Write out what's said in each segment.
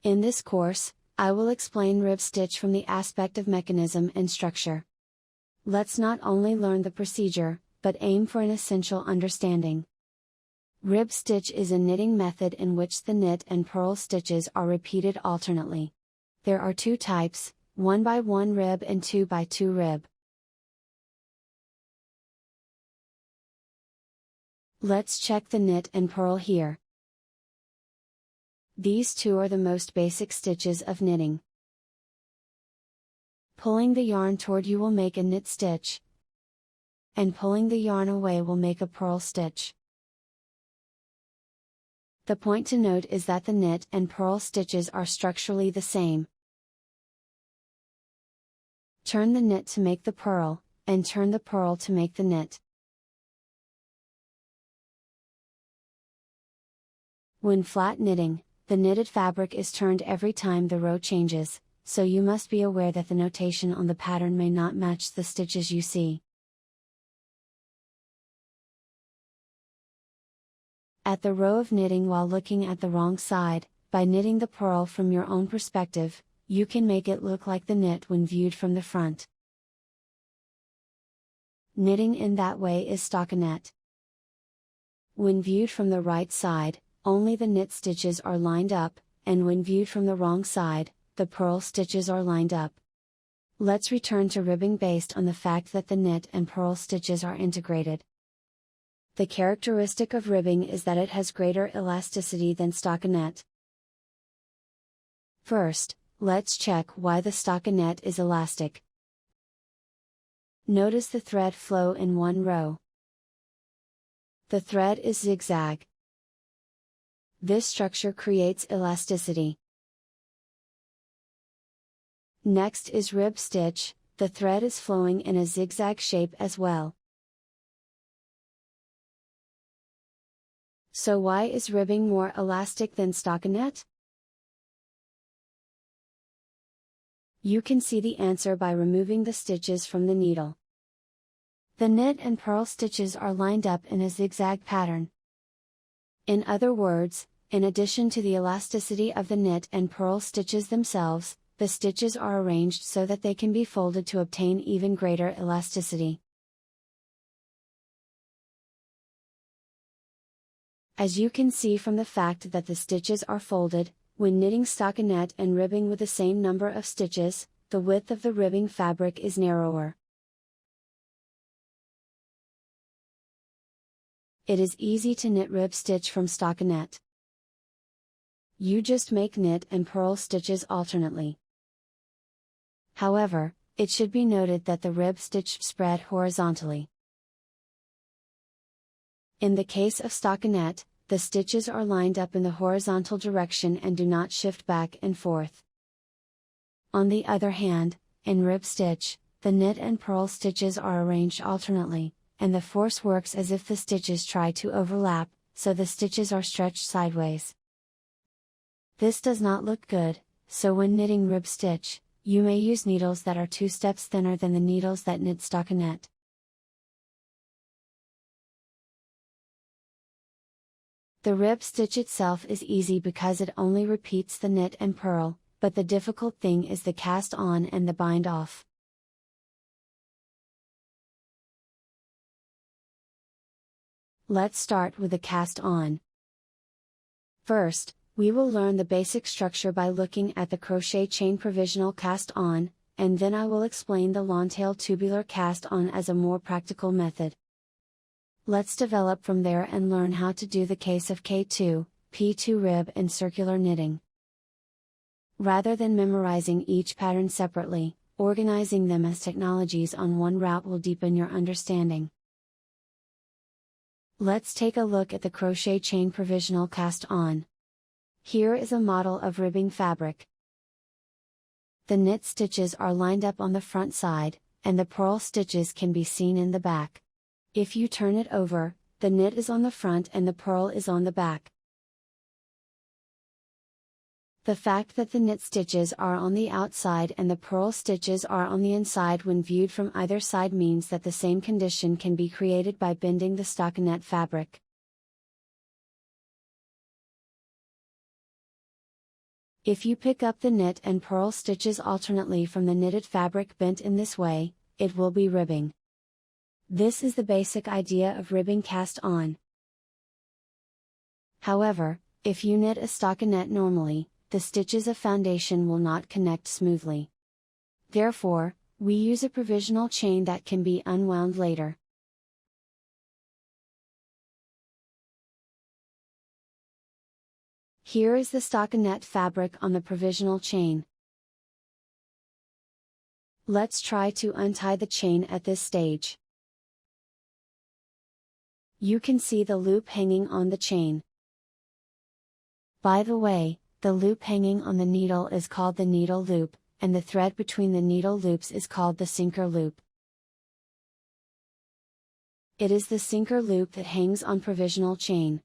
In this course, I will explain rib stitch from the aspect of mechanism and structure. Let's not only learn the procedure, but aim for an essential understanding. Rib stitch is a knitting method in which the knit and purl stitches are repeated alternately. There are two types, 1x1 rib and 2x2 rib. Let's check the knit and purl here. These two are the most basic stitches of knitting. Pulling the yarn toward you will make a knit stitch, and pulling the yarn away will make a purl stitch. The point to note is that the knit and purl stitches are structurally the same. Turn the knit to make the purl, and turn the purl to make the knit. When flat knitting, the knitted fabric is turned every time the row changes, so you must be aware that the notation on the pattern may not match the stitches you see. At the row of knitting while looking at the wrong side, by knitting the purl from your own perspective, you can make it look like the knit when viewed from the front. Knitting in that way is stockinette. When viewed from the right side, only the knit stitches are lined up, and when viewed from the wrong side, the purl stitches are lined up. Let's return to ribbing based on the fact that the knit and purl stitches are integrated. The characteristic of ribbing is that it has greater elasticity than stockinette. First, let's check why the stockinette is elastic. Notice the thread flow in one row. The thread is zigzag. This structure creates elasticity. Next is rib stitch, the thread is flowing in a zigzag shape as well. So why is ribbing more elastic than stockinette? You can see the answer by removing the stitches from the needle. The knit and purl stitches are lined up in a zigzag pattern. In other words, in addition to the elasticity of the knit and purl stitches themselves, the stitches are arranged so that they can be folded to obtain even greater elasticity. As you can see from the fact that the stitches are folded, when knitting stockinette and ribbing with the same number of stitches, the width of the ribbing fabric is narrower. It is easy to knit rib stitch from stockinette. You just make knit and purl stitches alternately. However, it should be noted that the rib stitch spread horizontally. In the case of stockinette, the stitches are lined up in the horizontal direction and do not shift back and forth. On the other hand, in rib stitch, the knit and purl stitches are arranged alternately, and the force works as if the stitches try to overlap, so the stitches are stretched sideways. This does not look good, so when knitting rib stitch, you may use needles that are 2 steps thinner than the needles that knit stockinette. The rib stitch itself is easy because it only repeats the knit and purl, but the difficult thing is the cast-on and the bind-off. Let's start with the cast-on. First, we will learn the basic structure by looking at the crochet chain provisional cast-on, and then I will explain the Longtail tubular cast-on as a more practical method. Let's develop from there and learn how to do the case of K2, P2 rib and circular knitting. Rather than memorizing each pattern separately, organizing them as technologies on one route will deepen your understanding. Let's take a look at the crochet chain provisional cast-on. Here is a model of ribbing fabric. The knit stitches are lined up on the front side, and the purl stitches can be seen in the back. If you turn it over, the knit is on the front and the purl is on the back. The fact that the knit stitches are on the outside and the purl stitches are on the inside when viewed from either side means that the same condition can be created by bending the stockinette fabric. If you pick up the knit and purl stitches alternately from the knitted fabric bent in this way, it will be ribbing. This is the basic idea of ribbing cast on. However, if you knit a stockinette normally, the stitches of foundation will not connect smoothly. Therefore, we use a provisional chain that can be unwound later. Here is the stockinette fabric on the provisional chain. Let's try to untie the chain at this stage. You can see the loop hanging on the chain. By the way, the loop hanging on the needle is called the needle loop, and the thread between the needle loops is called the sinker loop. It is the sinker loop that hangs on provisional chain.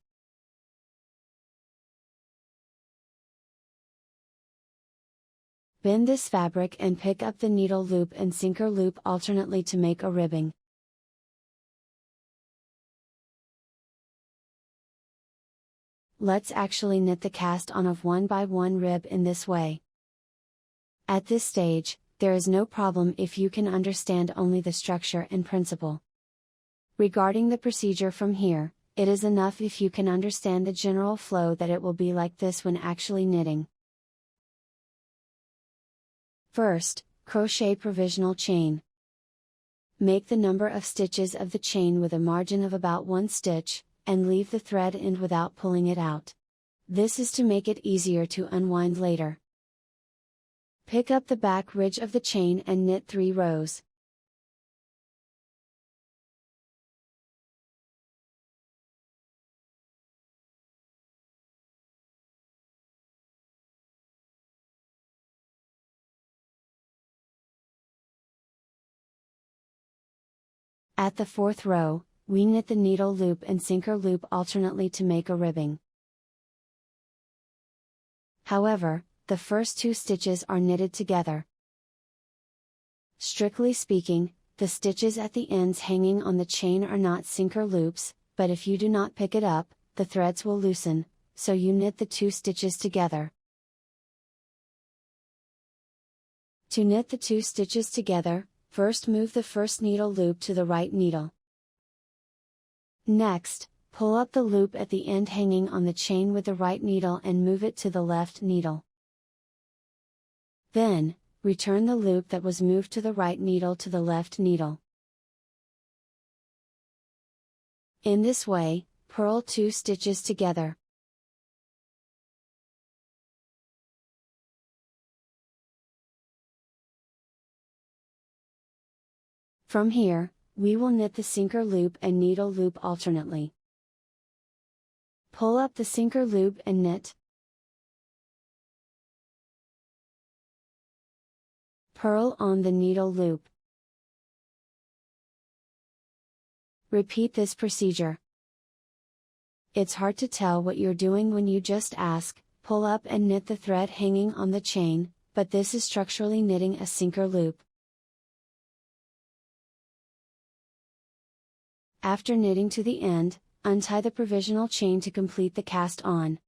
Bend this fabric and pick up the needle loop and sinker loop alternately to make a ribbing. Let's actually knit the cast on of 1x1 rib in this way. At this stage, there is no problem if you can understand only the structure and principle. Regarding the procedure from here, it is enough if you can understand the general flow that it will be like this when actually knitting. First, crochet provisional chain. Make the number of stitches of the chain with a margin of about 1 stitch, and leave the thread end without pulling it out. This is to make it easier to unwind later. Pick up the back ridge of the chain and knit 3 rows. At the 4th row, we knit the needle loop and sinker loop alternately to make a ribbing. However, the first 2 stitches are knitted together. Strictly speaking, the stitches at the ends hanging on the chain are not sinker loops, but if you do not pick it up, the threads will loosen, so you knit the 2 stitches together. To knit the 2 stitches together, first move the first needle loop to the right needle. Next, pull up the loop at the end hanging on the chain with the right needle and move it to the left needle. Then, return the loop that was moved to the right needle to the left needle. In this way, purl 2 stitches together. From here, we will knit the sinker loop and needle loop alternately. Pull up the sinker loop and knit. Purl on the needle loop. Repeat this procedure. It's hard to tell what you're doing when you just ask, pull up and knit the thread hanging on the chain, but this is structurally knitting a sinker loop. After knitting to the end, untie the provisional chain to complete the cast on.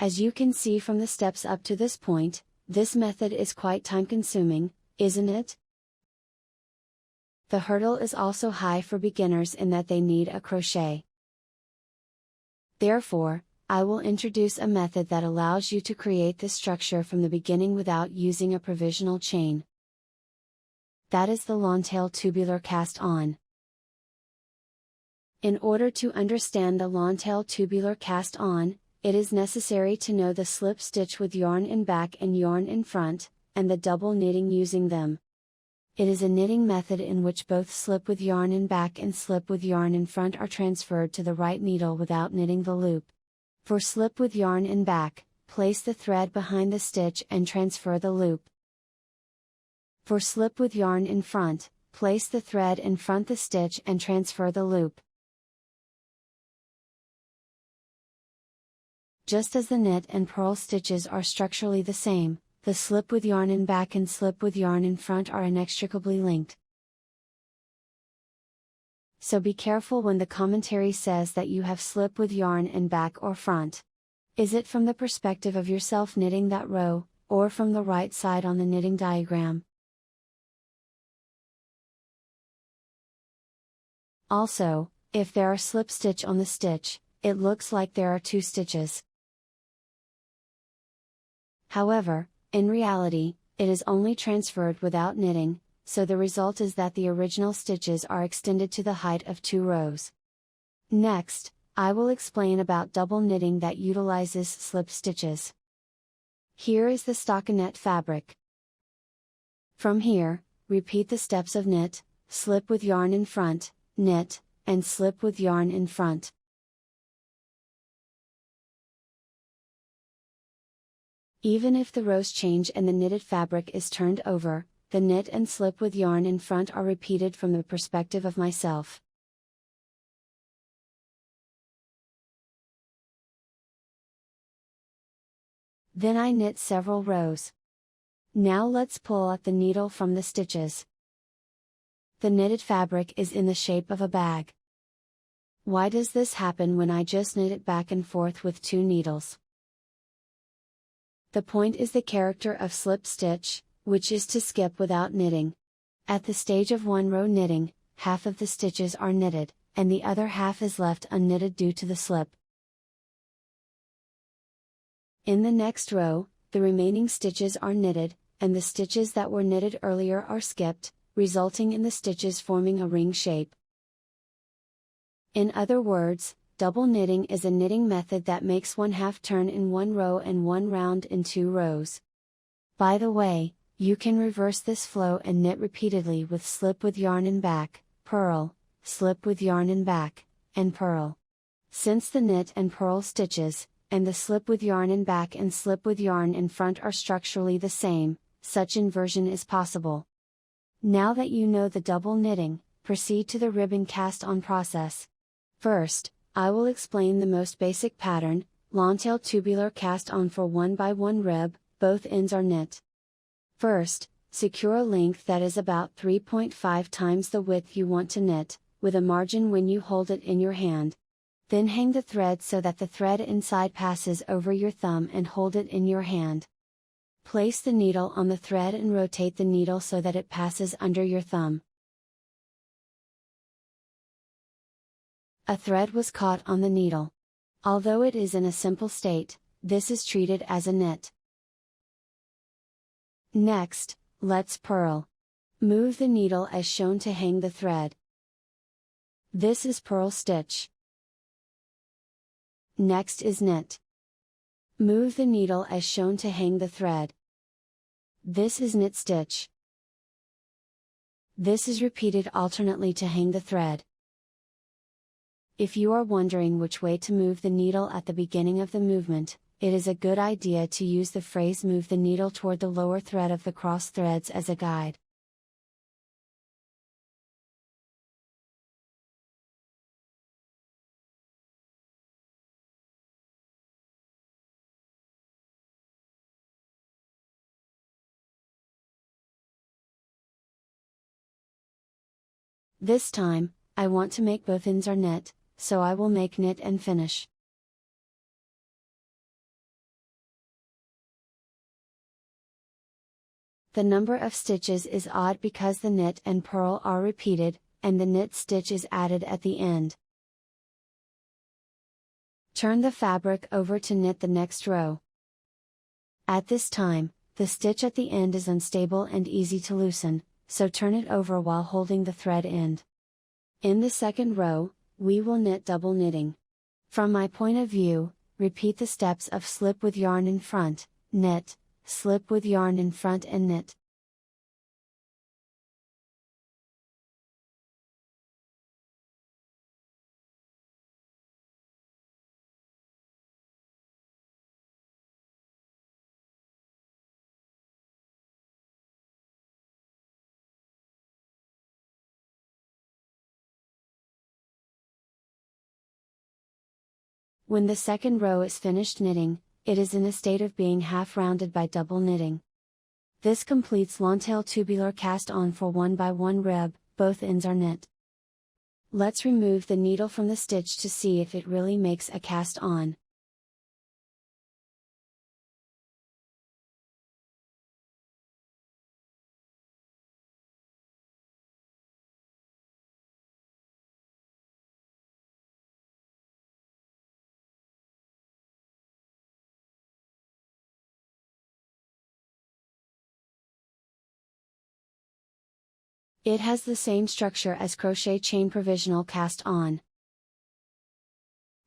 As you can see from the steps up to this point, this method is quite time-consuming, isn't it? The hurdle is also high for beginners in that they need a crochet. Therefore, I will introduce a method that allows you to create this structure from the beginning without using a provisional chain. That is the Longtail Tubular Cast-On. In order to understand the Longtail Tubular Cast-On, it is necessary to know the slip stitch with yarn in back and yarn in front, and the double knitting using them. It is a knitting method in which both slip with yarn in back and slip with yarn in front are transferred to the right needle without knitting the loop. For slip with yarn in back, place the thread behind the stitch and transfer the loop. For slip with yarn in front, place the thread in front the stitch and transfer the loop. Just as the knit and purl stitches are structurally the same, the slip with yarn in back and slip with yarn in front are inextricably linked. So be careful when the commentary says that you have slip with yarn in back or front. Is it from the perspective of yourself knitting that row, or from the right side on the knitting diagram? Also, if there are slip stitch on the stitch, it looks like there are 2 stitches. However, in reality, it is only transferred without knitting, so the result is that the original stitches are extended to the height of 2 rows. Next, I will explain about double knitting that utilizes slip stitches. Here is the stockinette fabric. From here, repeat the steps of knit, slip with yarn in front, knit, and slip with yarn in front. Even if the rows change and the knitted fabric is turned over, the knit and slip with yarn in front are repeated from the perspective of myself. Then I knit several rows. Now let's pull out the needle from the stitches. The knitted fabric is in the shape of a bag. Why does this happen when I just knit it back and forth with 2 needles? The point is the character of slip stitch, which is to skip without knitting. At the stage of 1 row knitting, half of the stitches are knitted, and the other half is left unknitted due to the slip. In the next row, the remaining stitches are knitted, and the stitches that were knitted earlier are skipped, resulting in the stitches forming a ring shape. In other words, double knitting is a knitting method that makes 1/2 turn in 1 row and 1 round in 2 rows. By the way, you can reverse this flow and knit repeatedly with slip with yarn in back, purl, slip with yarn in back, and purl. Since the knit and purl stitches, and the slip with yarn in back and slip with yarn in front are structurally the same, such inversion is possible. Now that you know the double knitting, proceed to the ribbon cast-on process. First, I will explain the most basic pattern, Longtail tubular cast-on for 1x1 rib, both ends are knit. First, secure a length that is about 3.5 times the width you want to knit, with a margin when you hold it in your hand. Then hang the thread so that the thread inside passes over your thumb and hold it in your hand. Place the needle on the thread and rotate the needle so that it passes under your thumb. A thread was caught on the needle. Although it is in a simple state, this is treated as a knit. Next, let's purl. Move the needle as shown to hang the thread. This is purl stitch. Next is knit. Move the needle as shown to hang the thread. This is knit stitch. This is repeated alternately to hang the thread. If you are wondering which way to move the needle at the beginning of the movement, it is a good idea to use the phrase "move the needle toward the lower thread of the cross threads" as a guide. This time, I want to make both ends are knit, so I will make knit and finish. The number of stitches is odd because the knit and purl are repeated, and the knit stitch is added at the end. Turn the fabric over to knit the next row. At this time, the stitch at the end is unstable and easy to loosen, so turn it over while holding the thread end. In the second row, we will knit double knitting. From my point of view, repeat the steps of slip with yarn in front, knit, slip with yarn in front and knit. When the second row is finished knitting, it is in a state of being half rounded by double knitting. This completes Longtail Tubular Cast-On for 1x1 rib, both ends are knit. Let's remove the needle from the stitch to see if it really makes a cast-on. It has the same structure as crochet chain provisional cast-on.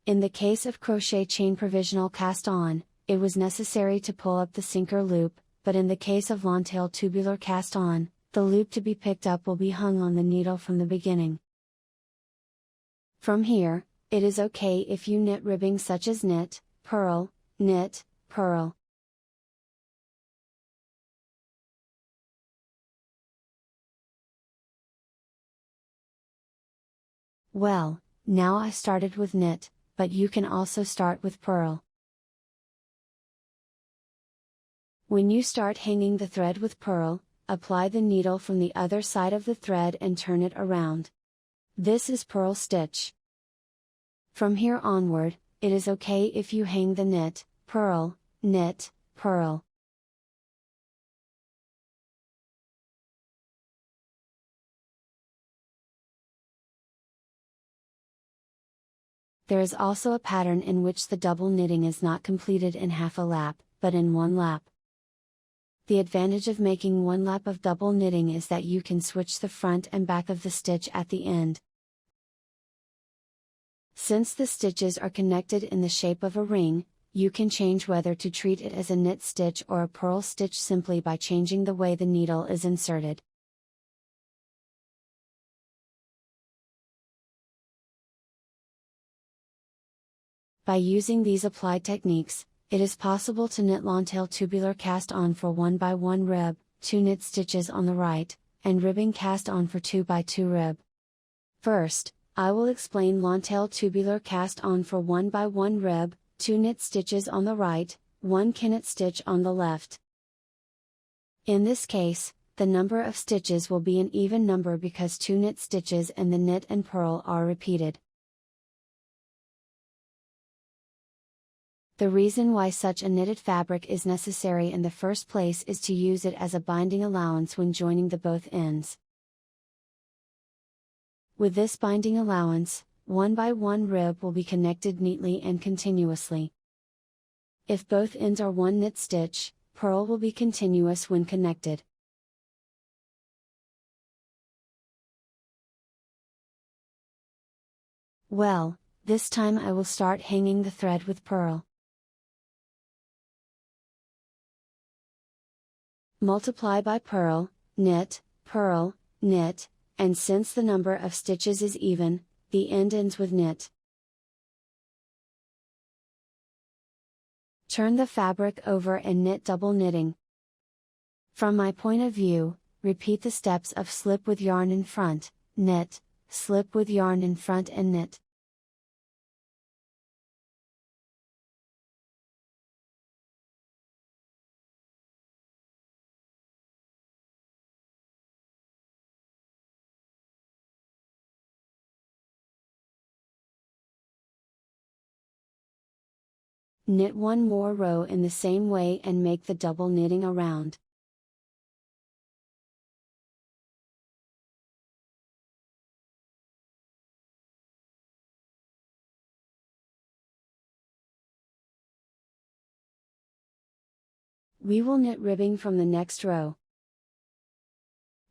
In the case of crochet chain provisional cast-on, it was necessary to pull up the sinker loop, but in the case of Longtail tubular cast-on, the loop to be picked up will be hung on the needle from the beginning. From here, it is okay if you knit ribbing such as knit, purl, knit, purl. Well, now I started with knit, but you can also start with purl. When you start hanging the thread with purl, apply the needle from the other side of the thread and turn it around. This is purl stitch. From here onward, it is okay if you hang the knit, purl, knit, purl. There is also a pattern in which the double knitting is not completed in half a lap, but in one lap. The advantage of making one lap of double knitting is that you can switch the front and back of the stitch at the end. Since the stitches are connected in the shape of a ring, you can change whether to treat it as a knit stitch or a purl stitch simply by changing the way the needle is inserted. By using these applied techniques, it is possible to knit Longtail tubular cast-on for 1x1 rib, 2 knit stitches on the right, and ribbing cast-on for 2x2 rib. First, I will explain Longtail tubular cast-on for 1x1 rib, 2 knit stitches on the right, 1 knit stitch on the left. In this case, the number of stitches will be an even number because 2 knit stitches and the knit and purl are repeated. The reason why such a knitted fabric is necessary in the first place is to use it as a binding allowance when joining the both ends. With this binding allowance, 1x1 rib will be connected neatly and continuously. If both ends are 1 knit stitch, purl will be continuous when connected. Well, this time I will start hanging the thread with purl. Multiply by purl, knit, and since the number of stitches is even, the end ends with knit. Turn the fabric over and knit double knitting. From my point of view, repeat the steps of slip with yarn in front, knit, slip with yarn in front and knit. Knit one more row in the same way and make the double knitting around. We will knit ribbing from the next row.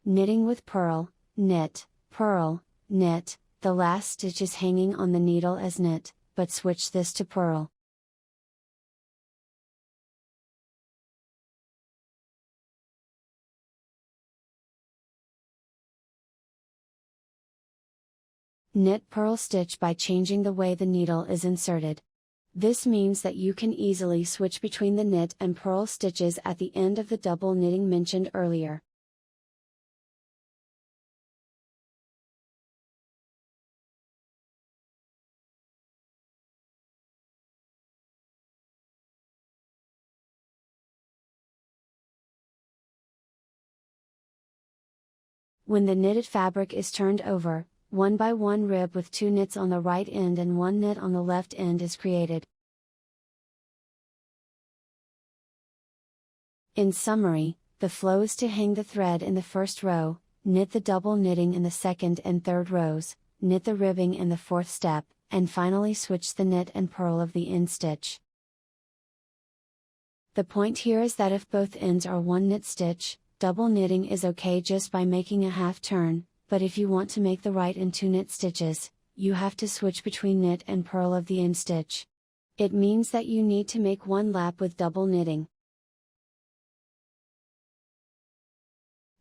Knitting with purl, knit, purl, knit, the last stitch is hanging on the needle as knit, but switch this to purl. Knit purl stitch by changing the way the needle is inserted. This means that you can easily switch between the knit and purl stitches at the end of the double knitting mentioned earlier. When the knitted fabric is turned over, 1 by 1 rib with 2 knits on the right end and 1 knit on the left end is created. In summary, the flow is to hang the thread in the first row, knit the double knitting in the second and third rows, knit the ribbing in the fourth step, and finally switch the knit and purl of the end stitch. The point here is that if both ends are one knit stitch, double knitting is okay just by making a half turn, but if you want to make the right and 2 knit stitches, you have to switch between knit and purl of the end stitch. It means that you need to make one lap with double knitting.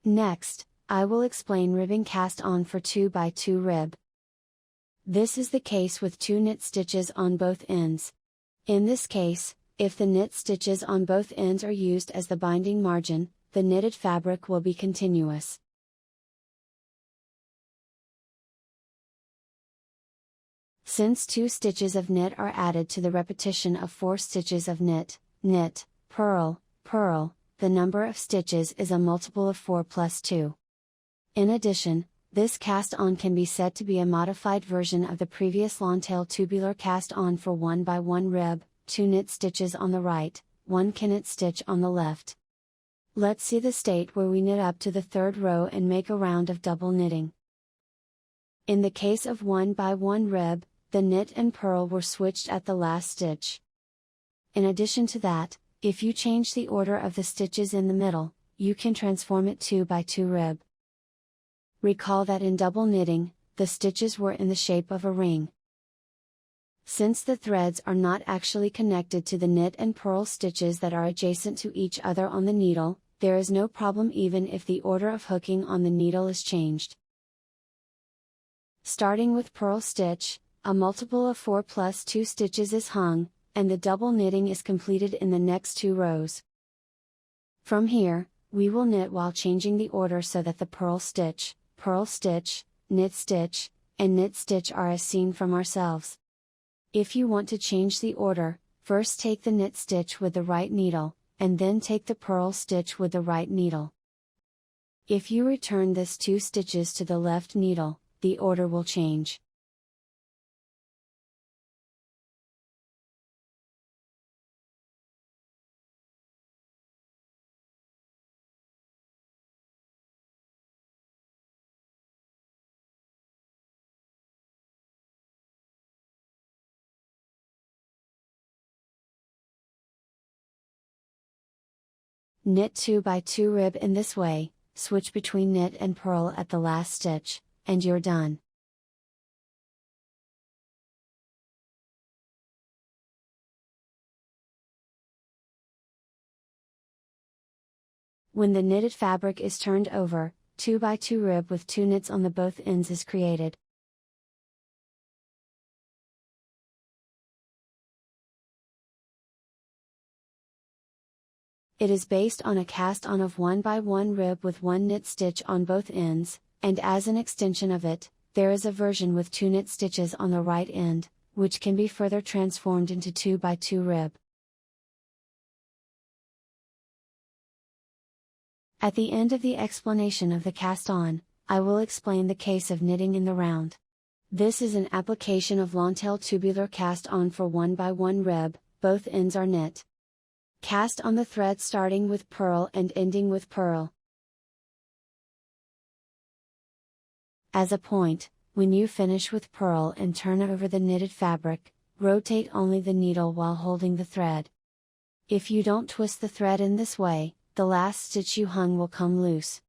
Next, I will explain ribbing cast on for 2 by 2 rib. This is the case with 2 knit stitches on both ends. In this case, if the knit stitches on both ends are used as the binding margin, the knitted fabric will be continuous. Since 2 stitches of knit are added to the repetition of 4 stitches of knit, knit, purl, purl, the number of stitches is a multiple of 4 plus 2. In addition, this cast-on can be said to be a modified version of the previous Longtail tubular cast-on for 1 by 1 rib, 2 knit stitches on the right, 1 knit stitch on the left. Let's see the state where we knit up to the third row and make a round of double knitting. In the case of 1 by 1 rib, the knit and purl were switched at the last stitch. In addition to that, if you change the order of the stitches in the middle, you can transform it 2 by 2 rib. Recall that in double knitting, the stitches were in the shape of a ring. Since the threads are not actually connected to the knit and purl stitches that are adjacent to each other on the needle, there is no problem even if the order of hooking on the needle is changed. Starting with purl stitch, a multiple of 4 plus 2 stitches is hung, and the double knitting is completed in the next 2 rows. From here, we will knit while changing the order so that the purl stitch, knit stitch, and knit stitch are as seen from ourselves. If you want to change the order, first take the knit stitch with the right needle, and then take the purl stitch with the right needle. If you return this 2 stitches to the left needle, the order will change. Knit 2 by 2 rib in this way, switch between knit and purl at the last stitch, and you're done. When the knitted fabric is turned over, 2 by 2 rib with 2 knits on the both ends is created. It is based on a cast-on of 1 by 1 rib with 1 knit stitch on both ends, and as an extension of it, there is a version with 2 knit stitches on the right end, which can be further transformed into 2 by 2 rib. At the end of the explanation of the cast-on, I will explain the case of knitting in the round. This is an application of Longtail tubular cast-on for 1 by 1 rib, both ends are knit. Cast on the thread starting with purl and ending with purl. As a point, when you finish with purl and turn over the knitted fabric, rotate only the needle while holding the thread. If you don't twist the thread in this way, the last stitch you hung will come loose.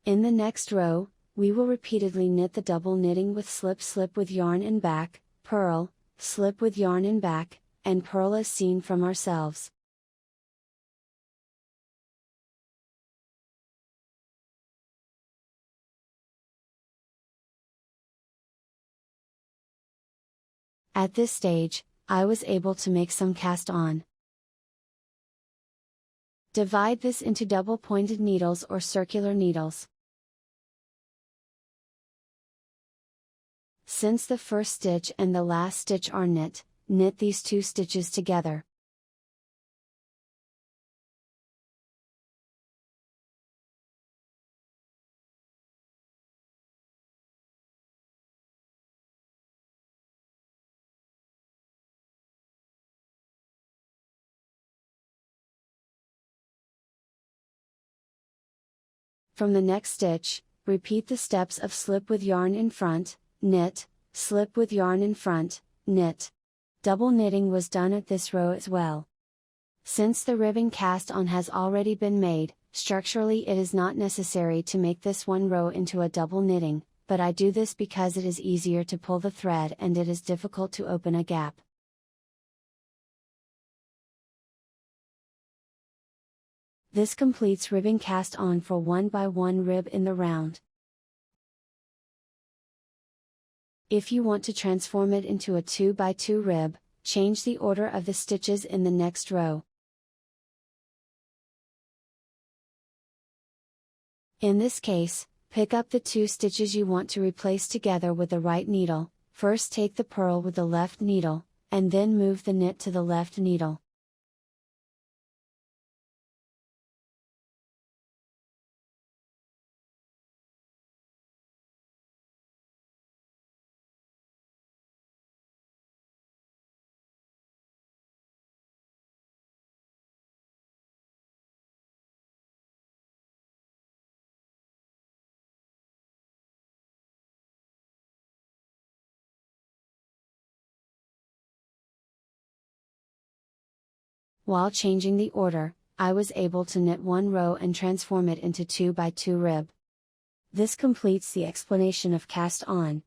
In the next row, we will repeatedly knit the double knitting with slip with yarn in back, purl, slip with yarn in back, and purl as seen from ourselves. At this stage, I was able to make some cast on. Divide this into double pointed needles or circular needles. Since the first stitch and the last stitch are knit, knit these 2 stitches together. From the next stitch, repeat the steps of slip with yarn in front, knit, slip with yarn in front, knit. Double knitting was done at this row as well. Since the ribbon cast on has already been made, structurally it is not necessary to make this one row into a double knitting, but I do this because it is easier to pull the thread and it is difficult to open a gap. This completes ribbon cast on for 1x1 rib in the round. If you want to transform it into a 2x2 rib, change the order of the stitches in the next row. In this case, pick up the 2 stitches you want to replace together with the right needle. First take the purl with the left needle, and then move the knit to the left needle. While changing the order, I was able to knit one row and transform it into 2x2 rib. This completes the explanation of cast on.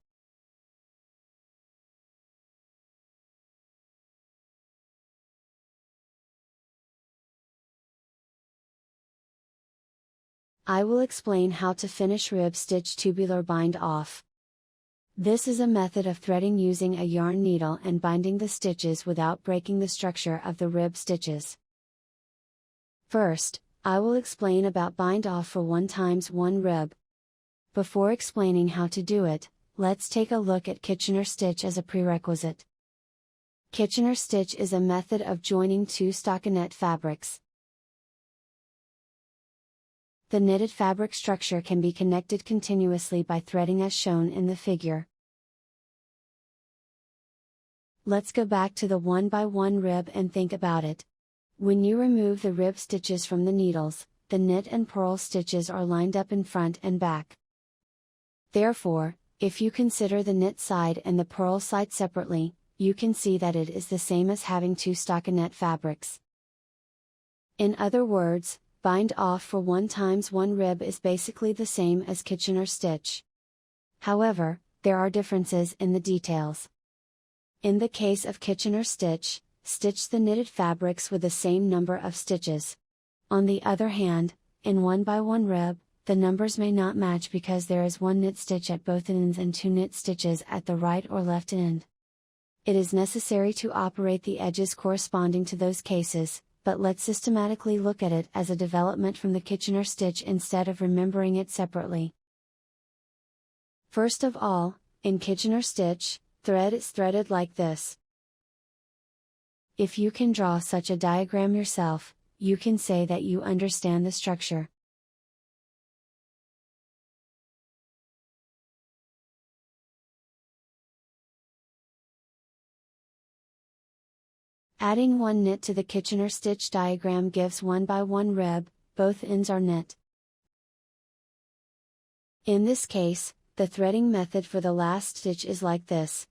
I will explain how to finish rib stitch tubular bind off. This is a method of threading using a yarn needle and binding the stitches without breaking the structure of the rib stitches. First, I will explain about bind off for 1x1 rib. Before explaining how to do it, let's take a look at Kitchener stitch as a prerequisite. Kitchener stitch is a method of joining 2 stockinette fabrics. The knitted fabric structure can be connected continuously by threading as shown in the figure. Let's go back to the 1x1 rib and think about it. When you remove the rib stitches from the needles, the knit and purl stitches are lined up in front and back. Therefore, if you consider the knit side and the purl side separately, you can see that it is the same as having 2 stockinette fabrics. In other words, bind off for 1x1 rib is basically the same as Kitchener stitch. However, there are differences in the details. In the case of Kitchener stitch, stitch the knitted fabrics with the same number of stitches. On the other hand, in 1x1 rib, the numbers may not match because there is 1 knit stitch at both ends and 2 knit stitches at the right or left end. It is necessary to operate the edges corresponding to those cases, but let's systematically look at it as a development from the Kitchener stitch instead of remembering it separately. First of all, in Kitchener stitch, thread is threaded like this. If you can draw such a diagram yourself, you can say that you understand the structure. Adding 1 knit to the Kitchener stitch diagram gives 1x1 rib, both ends are knit. In this case, the threading method for the last stitch is like this.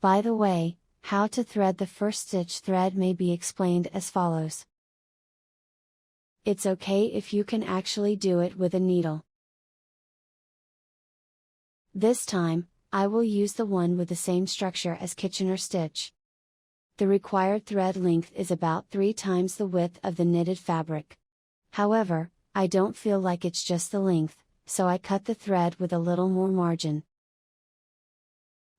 By the way, how to thread the first stitch thread may be explained as follows. It's okay if you can actually do it with a needle. This time, I will use the one with the same structure as Kitchener stitch. The required thread length is about 3 times the width of the knitted fabric. However, I don't feel like it's just the length, so I cut the thread with a little more margin.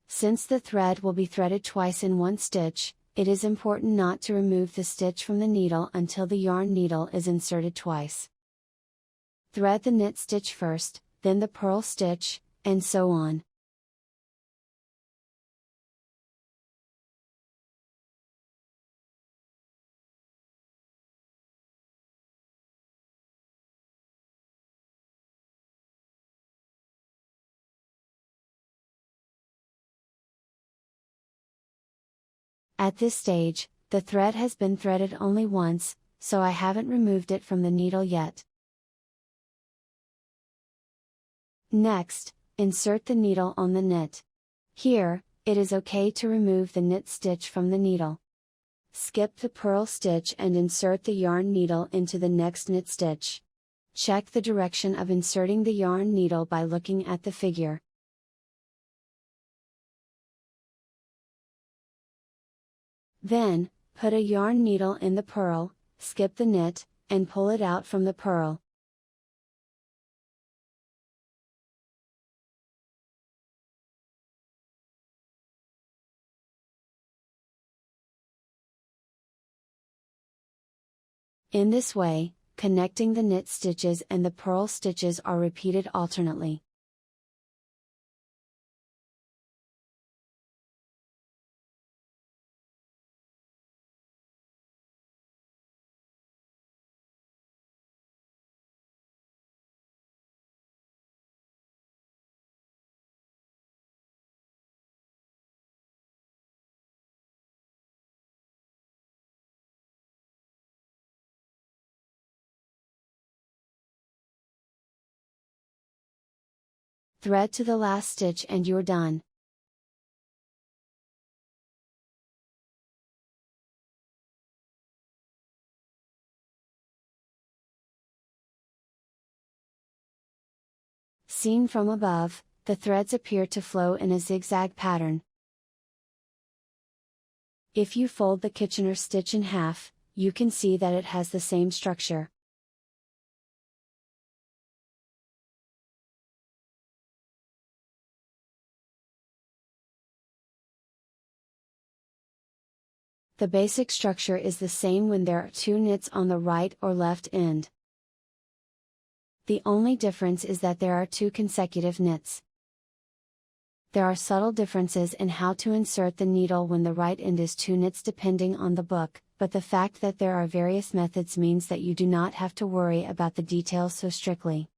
Since the thread will be threaded twice in one stitch, it is important not to remove the stitch from the needle until the yarn needle is inserted twice. Thread the knit stitch first, then the purl stitch, and so on. At this stage, the thread has been threaded only once, so I haven't removed it from the needle yet. Next, insert the needle on the knit. Here, it is okay to remove the knit stitch from the needle. Skip the purl stitch and insert the yarn needle into the next knit stitch. Check the direction of inserting the yarn needle by looking at the figure. Then, put a yarn needle in the purl, skip the knit, and pull it out from the purl. In this way, connecting the knit stitches and the purl stitches are repeated alternately. Thread to the last stitch and you're done. Seen from above, the threads appear to flow in a zigzag pattern. If you fold the Kitchener stitch in half, you can see that it has the same structure. The basic structure is the same when there are two knits on the right or left end. The only difference is that there are two consecutive knits. There are subtle differences in how to insert the needle when the right end is two knits depending on the book, but the fact that there are various methods means that you do not have to worry about the details so strictly.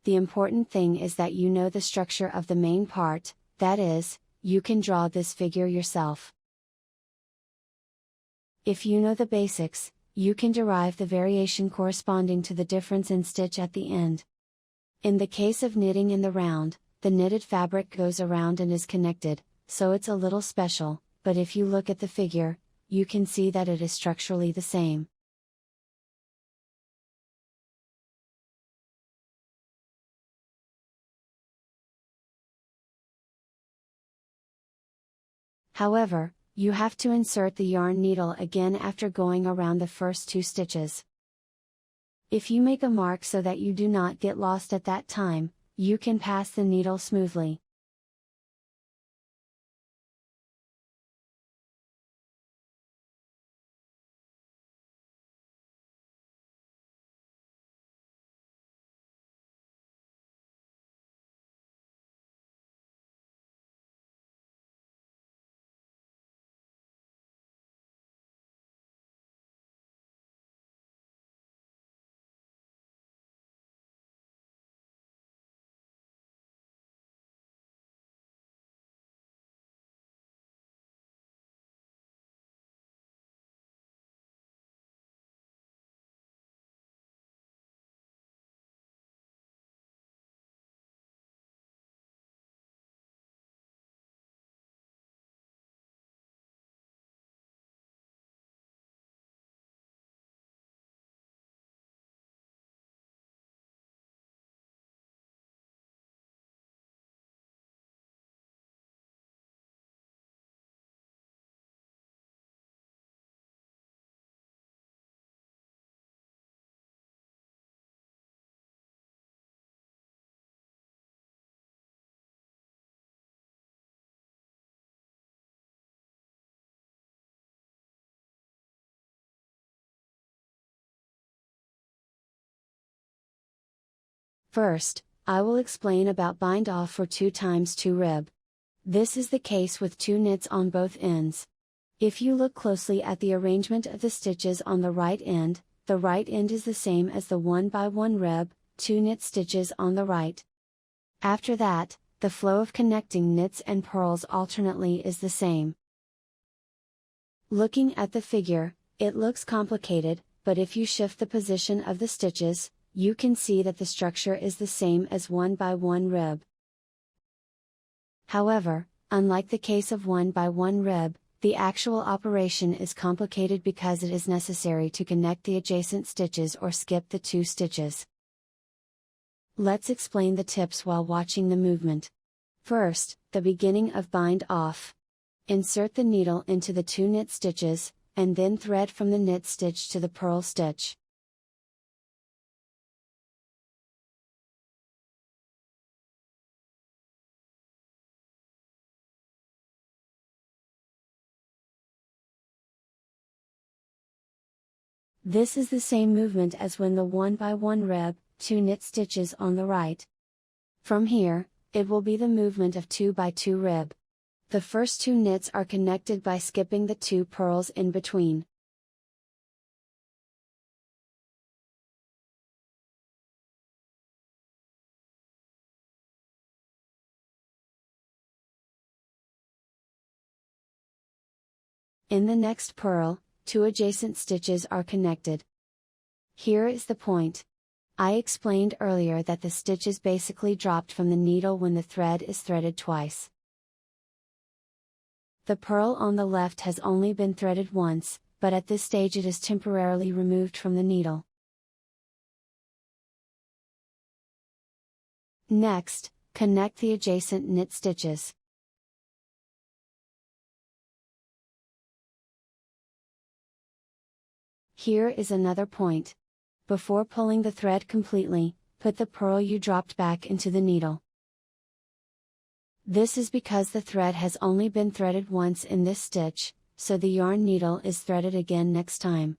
The important thing is that you know the structure of the main part, that is, you can draw this figure yourself. If you know the basics, you can derive the variation corresponding to the difference in stitch at the end. In the case of knitting in the round, the knitted fabric goes around and is connected, so it's a little special, but if you look at the figure, you can see that it is structurally the same. However, you have to insert the yarn needle again after going around the first two stitches. If you make a mark so that you do not get lost at that time, you can pass the needle smoothly. First, I will explain about bind-off for 2x2 rib. This is the case with two knits on both ends. If you look closely at the arrangement of the stitches on the right end is the same as the 1x1 rib, 2 knit stitches on the right. After that, the flow of connecting knits and purls alternately is the same. Looking at the figure, it looks complicated, but if you shift the position of the stitches, you can see that the structure is the same as 1x1 rib. However, unlike the case of 1x1 rib, the actual operation is complicated because it is necessary to connect the adjacent stitches or skip the 2 stitches. Let's explain the tips while watching the movement. First, the beginning of bind-off. Insert the needle into the 2 knit stitches, and then thread from the knit stitch to the purl stitch. This is the same movement as when the 1x1 rib, 2 knit stitches on the right. From here, it will be the movement of 2x2 rib. The first 2 knits are connected by skipping the 2 purls in between. In the next purl, 2 adjacent stitches are connected. Here is the point. I explained earlier that the stitches basically dropped from the needle when the thread is threaded twice. The purl on the left has only been threaded once, but at this stage it is temporarily removed from the needle. Next, connect the adjacent knit stitches. Here is another point. Before pulling the thread completely, put the purl you dropped back into the needle. This is because the thread has only been threaded once in this stitch, so the yarn needle is threaded again next time.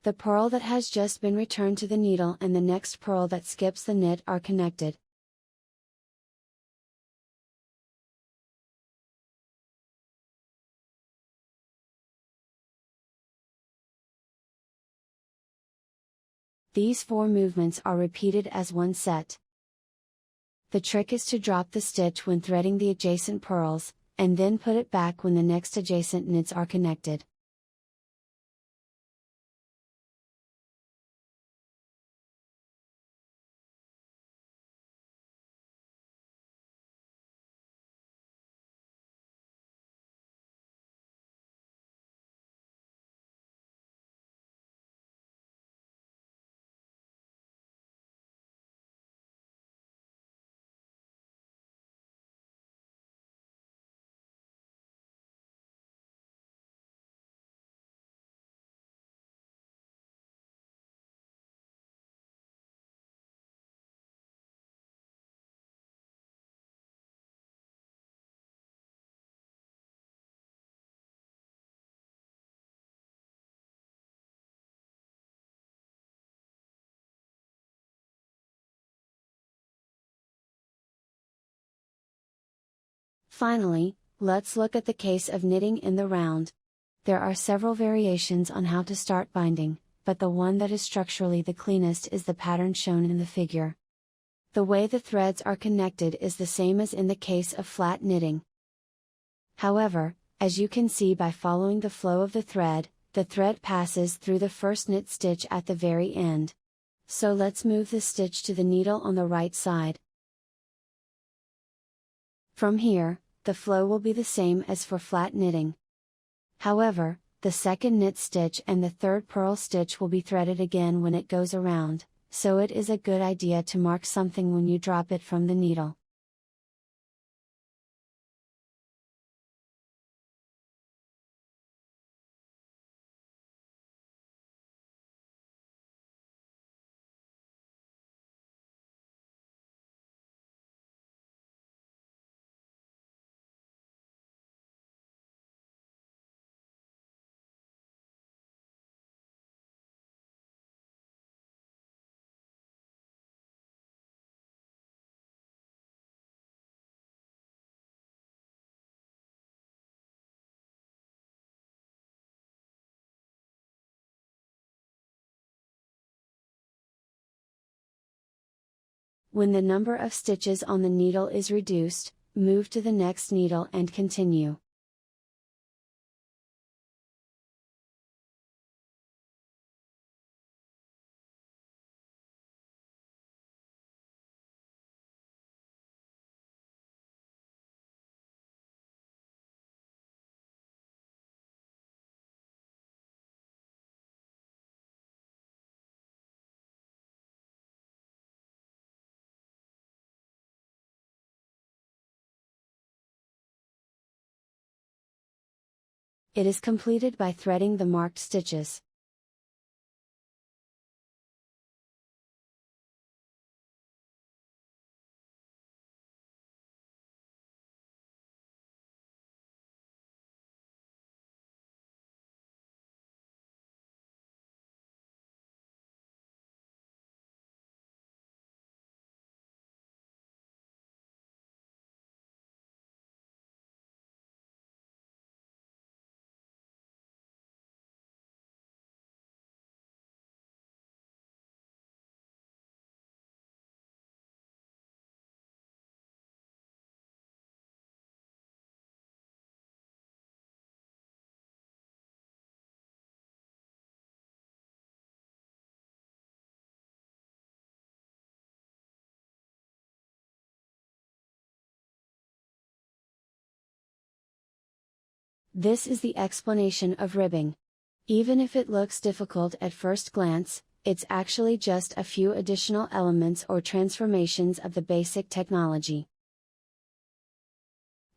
The purl that has just been returned to the needle and the next purl that skips the knit are connected. These 4 movements are repeated as one set. The trick is to drop the stitch when threading the adjacent purls, and then put it back when the next adjacent knits are connected. Finally, let's look at the case of knitting in the round. There are several variations on how to start binding, but the one that is structurally the cleanest is the pattern shown in the figure. The way the threads are connected is the same as in the case of flat knitting. However, as you can see by following the flow of the thread passes through the first knit stitch at the very end. So let's move the stitch to the needle on the right side. From here, the flow will be the same as for flat knitting. However, the second knit stitch and the third purl stitch will be threaded again when it goes around, so it is a good idea to mark something when you drop it from the needle. When the number of stitches on the needle is reduced, move to the next needle and continue. It is completed by threading the marked stitches. This is the explanation of ribbing. Even if it looks difficult at first glance, it's actually just a few additional elements or transformations of the basic technology.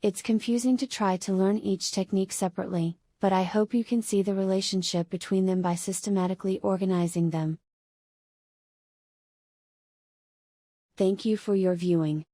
It's confusing to try to learn each technique separately, but I hope you can see the relationship between them by systematically organizing them. Thank you for your viewing.